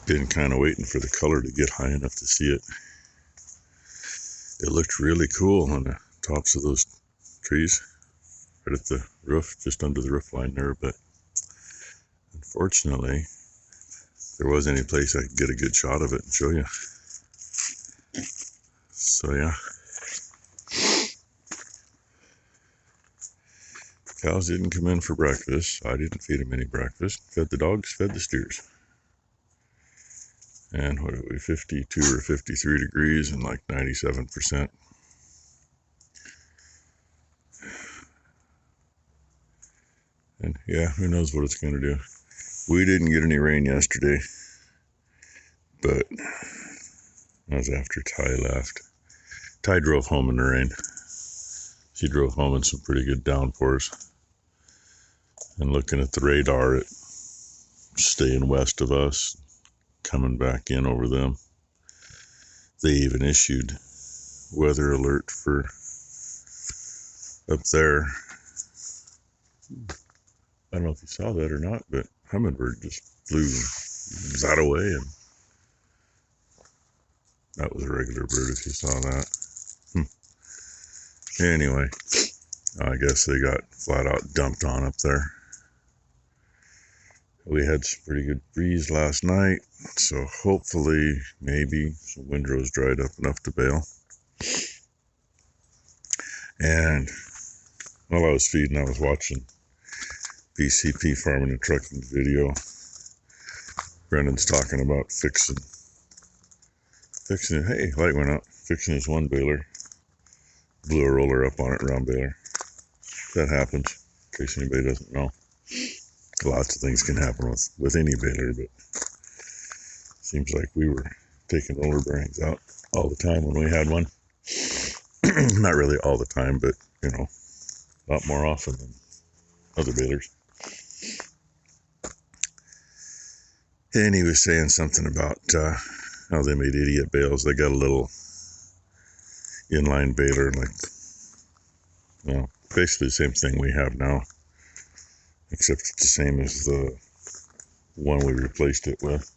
been kind of waiting for the color to get high enough to see it. It looked really cool on the tops of those trees, right at the roof, just under the roof line there, but unfortunately, there wasn't any place I could get a good shot of it and show you. So yeah. Cows didn't come in for breakfast. I didn't feed them any breakfast. Fed the dogs, fed the steers. And what are we, 52 or 53 degrees and like 97%. And yeah, who knows what it's going to do. We didn't get any rain yesterday, but that was after Ty left. Ty drove home in the rain. She drove home in some pretty good downpours. And looking at the radar, it's staying west of us, coming back in over them. They even issued weather alert for up there. I don't know if you saw that or not, but Hummingbird just flew that away, and that was a regular bird if you saw that. Anyway, I guess they got flat out dumped on up there. We had some pretty good breeze last night, so hopefully, maybe some windrows dried up enough to bail. And while I was feeding, I was watching BCP Farming and Trucking video. Brendan's talking about fixing, hey, light went out, fixing his one baler. Blew a roller up on it, round baler. That happens, in case anybody doesn't know. Lots of things can happen with any baler, but seems like we were taking roller bearings out all the time when we had one. Not really all the time, but, you know, a lot more often than other balers. And he was saying something about how they made idiot bales. They got a little inline baler, like, well, basically the same thing we have now, except it's the same as the one we replaced it with,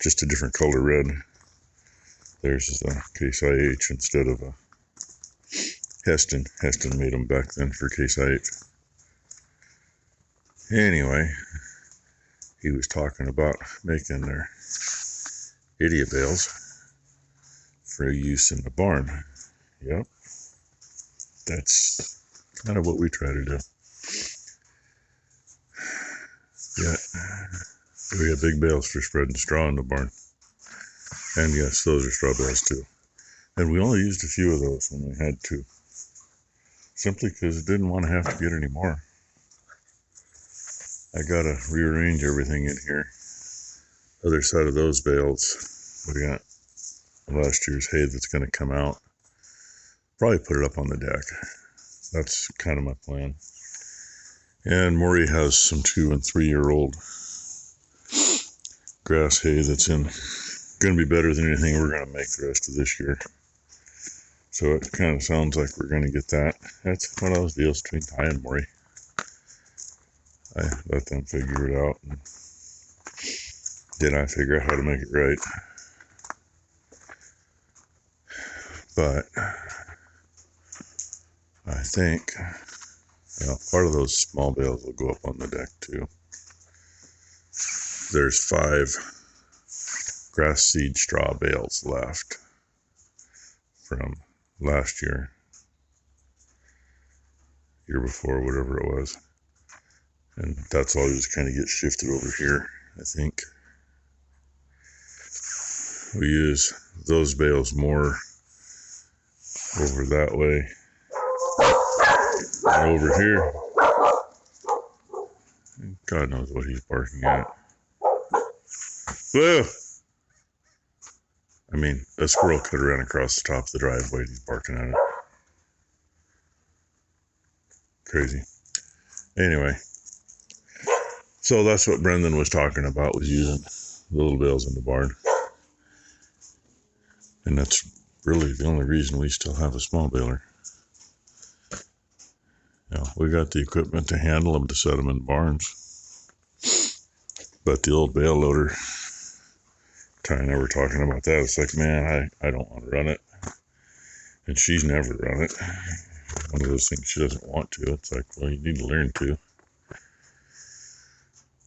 just a different color red. Theirs is a Case IH instead of a Heston. Heston made them back then for Case IH. Anyway, he was talking about making their idiot bales for use in the barn. Yep, that's kind of what we try to do. Yeah, we have big bales for spreading straw in the barn. And yes, those are straw bales too. And we only used a few of those when we had to. Simply because I didn't want to have to get any more. I gotta rearrange everything in here. Other side of those bales, we got last year's hay that's gonna come out. Probably put it up on the deck. That's kind of my plan. And Maury has some 2- and 3-year-old grass hay that's going to be better than anything we're going to make the rest of this year. So it kind of sounds like we're going to get that. That's one of those deals between Ty and Maury. I let them figure it out, and then I figure out how to make it right. But I think, well, part of those small bales will go up on the deck too. There's 5 grass seed straw bales left from last year, year before, whatever it was. And that's all just kind of get shifted over here, I think. We use those bales more over that way. And over here, God knows what he's barking at. Whoa! I mean, a squirrel could have ran across the top of the driveway. He's barking at it. Crazy. Anyway, so that's what Brendan was talking about, was using the little bales in the barn. And that's really the only reason we still have a small baler. You know, we got the equipment to handle them, to set them in barns. But the old bale loader Ty and I were talking about that. It's like, man, I don't want to run it. And she's never run it. One of those things she doesn't want to. It's like, well, you need to learn to.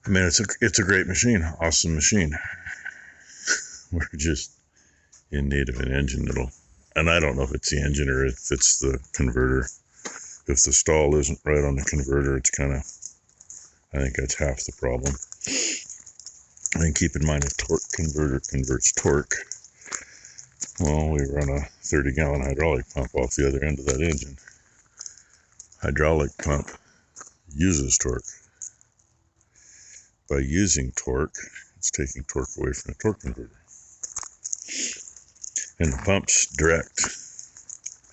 I mean, it's a great machine. Awesome machine. We're just in need of an engine and I don't know if it's the engine or if it's the converter. If the stall isn't right on the converter, it's kind of, I think that's half the problem. And keep in mind, a torque converter converts torque. Well, we run a 30-gallon hydraulic pump off the other end of that engine. Hydraulic pump uses torque. By using torque, it's taking torque away from the torque converter. And the pump's direct.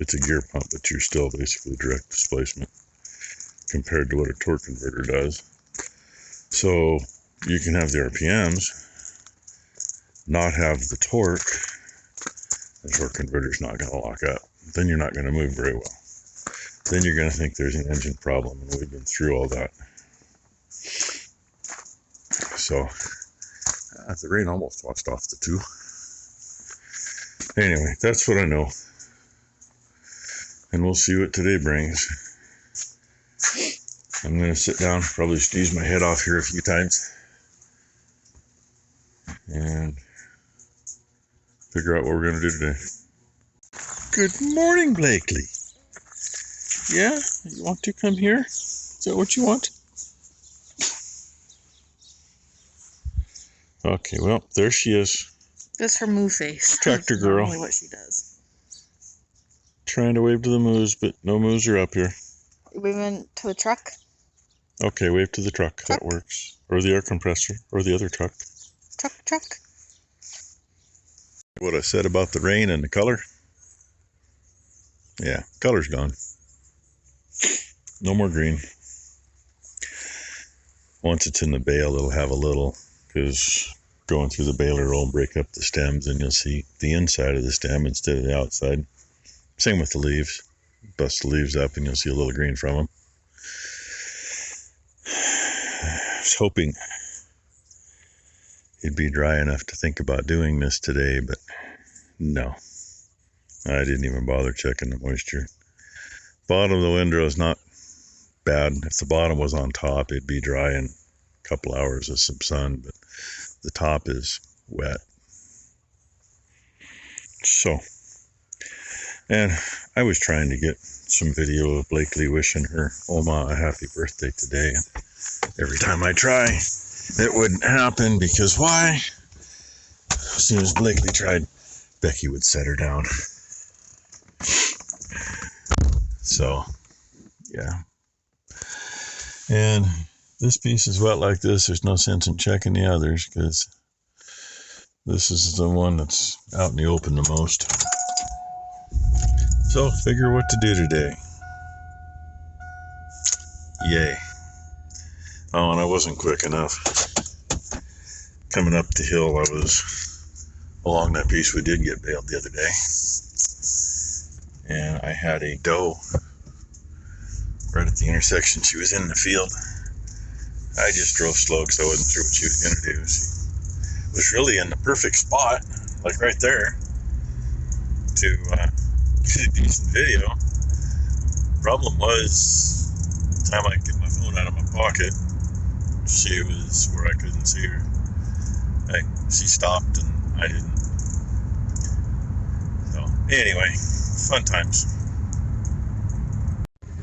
It's a gear pump, but you're still basically direct displacement compared to what a torque converter does. So you can have the RPMs, not have the torque. The torque converter's not going to lock up. Then you're not going to move very well. Then you're going to think there's an engine problem, and we've been through all that. So the rain almost washed off the two. Anyway, that's what I know. And we'll see what today brings. I'm going to sit down, probably sneeze my head off here a few times, and figure out what we're going to do today. Good morning, Blakely. Yeah? You want to come here? Is that what you want? Okay, well, there she is. That's her moo face. Tractor That's girl. normally what she does. Trying to wave to the moos, but no moos are up here. Waving to the truck? Okay, wave to the truck. Truck. That works. Or the air compressor. Or the other truck. Truck. What I said about the rain and the color? Yeah, color's gone. No more green. Once it's in the bale, it'll have a little, because going through the baler will break up the stems, and you'll see the inside of the stem instead of the outside. Same with the leaves. Bust the leaves up and you'll see a little green from them. I was hoping it'd be dry enough to think about doing this today, but no. I didn't even bother checking the moisture. Bottom of the windrow is not bad. If the bottom was on top, it'd be dry in a couple hours of some sun, but the top is wet. So, and I was trying to get some video of Blakely wishing her Oma a happy birthday today. And every time I try, it wouldn't happen, because why? As soon as Blakely tried, Becky would set her down. So, yeah. And this piece is wet like this. There's no sense in checking the others, because this is the one that's out in the open the most. So, figure what to do today. Yay. Oh, and I wasn't quick enough. Coming up the hill, I was along that piece we did get baled the other day. And I had a doe right at the intersection. She was in the field. I just drove slow because I wasn't sure what she was going to do. She was really in the perfect spot, like right there, to get a decent video. Problem was, the time I could get my phone out of my pocket, she was where I couldn't see her. She stopped and I didn't. So anyway, fun times.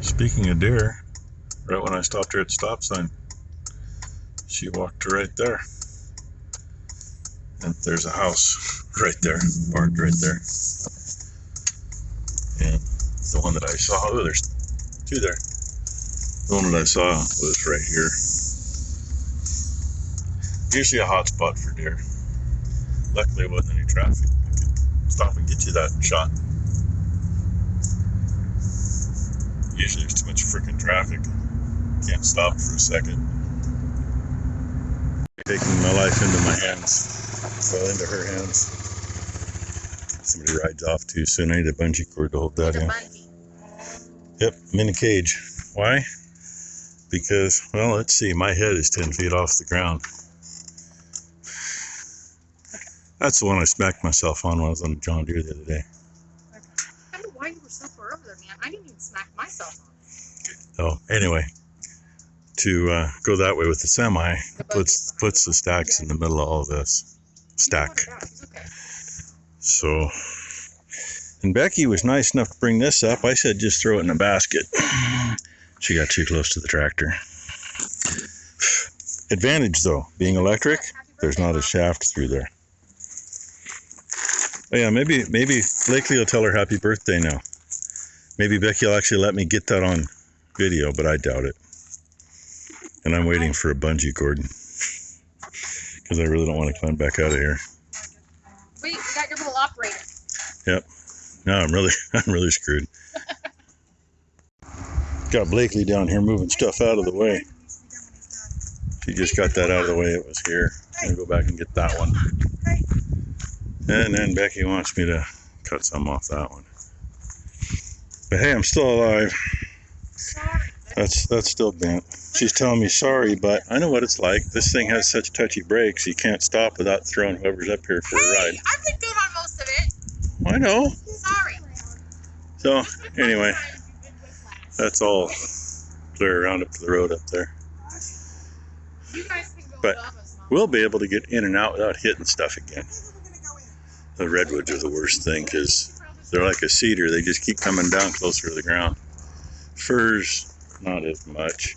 Speaking of deer, right when I stopped her at the stop sign, she walked to right there. And there's a house right there, parked right there. And the one that I saw, oh, there's two there. The one that I saw was right here. Usually a hot spot for deer. Luckily, there wasn't any traffic. I could stop and get you that shot. Usually there's too much freaking traffic. Can't stop for a second. Taking my life into my hands. Well, into her hands. Somebody rides off too soon. I need a bungee cord to hold that in. Yep, I'm in a cage. Why? Because, well, let's see. My head is 10 feet off the ground. That's the one I smacked myself on when I was on the John Deere the other day. I don't know why you were so far over there, man. I didn't even smack myself on. So anyway, to go that way with the semi, puts the stacks in the middle of all this stack. Okay. So, and Becky was nice enough to bring this up. I said just throw it in a basket. She got too close to the tractor. Advantage though, being electric, there's not a shaft through there. Oh yeah, maybe Blakely will tell her happy birthday now. Maybe Becky will actually let me get that on video, but I doubt it. And I'm waiting for a bungee cord because I really don't want to climb back out of here. Wait, we got your little operator. Yep. No, I'm really screwed. Got Blakely down here moving stuff out of the way. She just got that out of the way. It was here. I'm gonna go back and get that one. And then Becky wants me to cut some off that one. But hey, I'm still alive. That's still bent. She's telling me sorry, but I know what it's like. This thing has such touchy brakes, you can't stop without throwing whoever's up here for a ride. I've been good on most of it. I know. Sorry. So anyway, that's all clear around up to the road up there. You guys can go But above us, Mom. we'll be able to get in and out without hitting stuff again. The redwoods are the worst thing because they're like a cedar. They just keep coming down closer to the ground. Firs, not as much.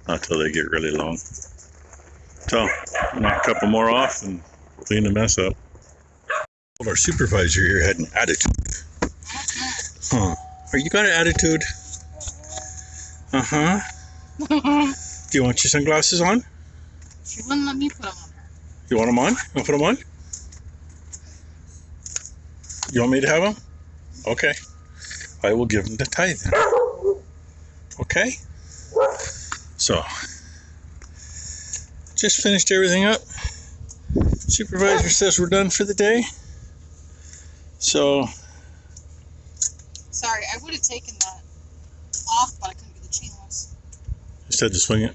Not till they get really long. So, knock a couple more off and clean the mess up. Well, our supervisor here had an attitude. Huh. Are you got an attitude? Uh-huh. Do you want your sunglasses on? She wouldn't let me put them on her. You want them on? You want to put them on? You want me to have them? Okay. I will give them to Ty then. Okay? So, just finished everything up. Supervisor says we're done for the day. So, Sorry, I would have taken that off, but I couldn't get the chain loose. just had to swing it.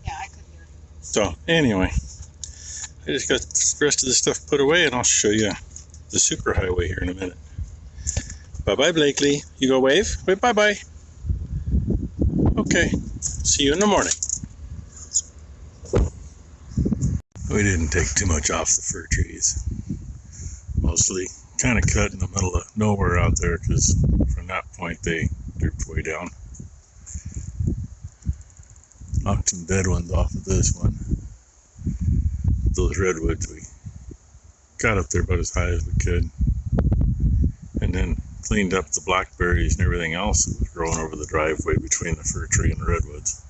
Yeah, I couldn't get it. So, anyway, I just got the rest of the stuff put away and I'll show you the superhighway here in a minute. Bye-bye, Blakely. You go wave? Wait, bye-bye. Okay. See you in the morning. We didn't take too much off the fir trees. Mostly kind of cut in the middle of nowhere out there because from that point they drooped way down. Knocked some dead ones off of this one. Those redwoods, we got up there about as high as we could. And then cleaned up the blackberries and everything else that was growing over the driveway between the fir tree and the redwoods.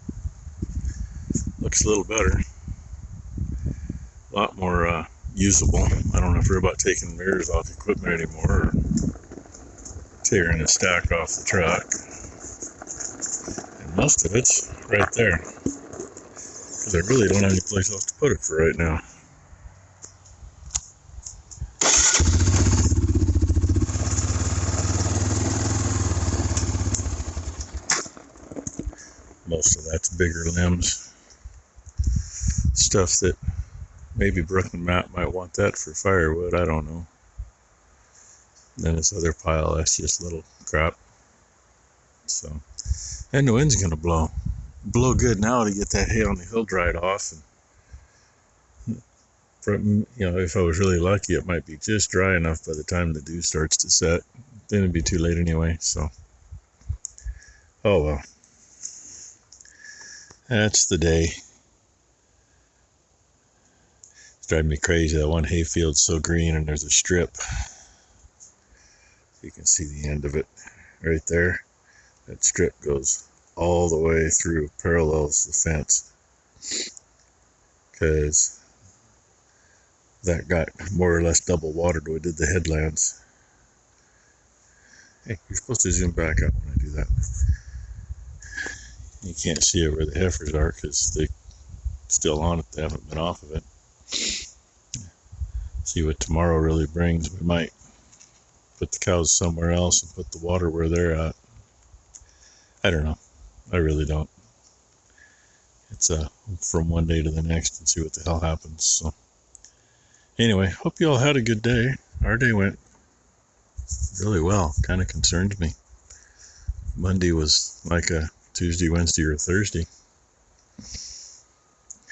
Looks a little better. A lot more usable. I don't have to worry about taking mirrors off equipment anymore or tearing a stack off the truck. And most of it's right there. Because I really don't have any place else to put it for right now. Most of that's bigger limbs. Stuff that maybe Brooke and Matt might want that for firewood, I don't know. Then this other pile, that's just little crap. So, and the wind's gonna blow. Blow good now to get that hay on the hill dried off. And from, if I was really lucky, it might be just dry enough by the time the dew starts to set. Then it'd be too late anyway, so. Oh well. That's the day. It's driving me crazy. That one hayfield's so green and there's a strip. You can see the end of it right there. That strip goes all the way through, parallels the fence. Because that got more or less double watered when we did the headlands. Hey, you're supposed to zoom back out when I do that. You can't see it where the heifers are because they're still on it. They haven't been off of it. See what tomorrow really brings. We might put the cows somewhere else and put the water where they're at. I don't know. I really don't. It's from one day to the next and see what the hell happens. So Anyway, hope you all had a good day. Our day went really well. Kind of concerned me. Monday was like a Tuesday, Wednesday, or Thursday.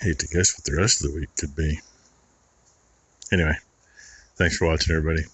Hate to guess what the rest of the week could be. Anyway, thanks for watching, everybody.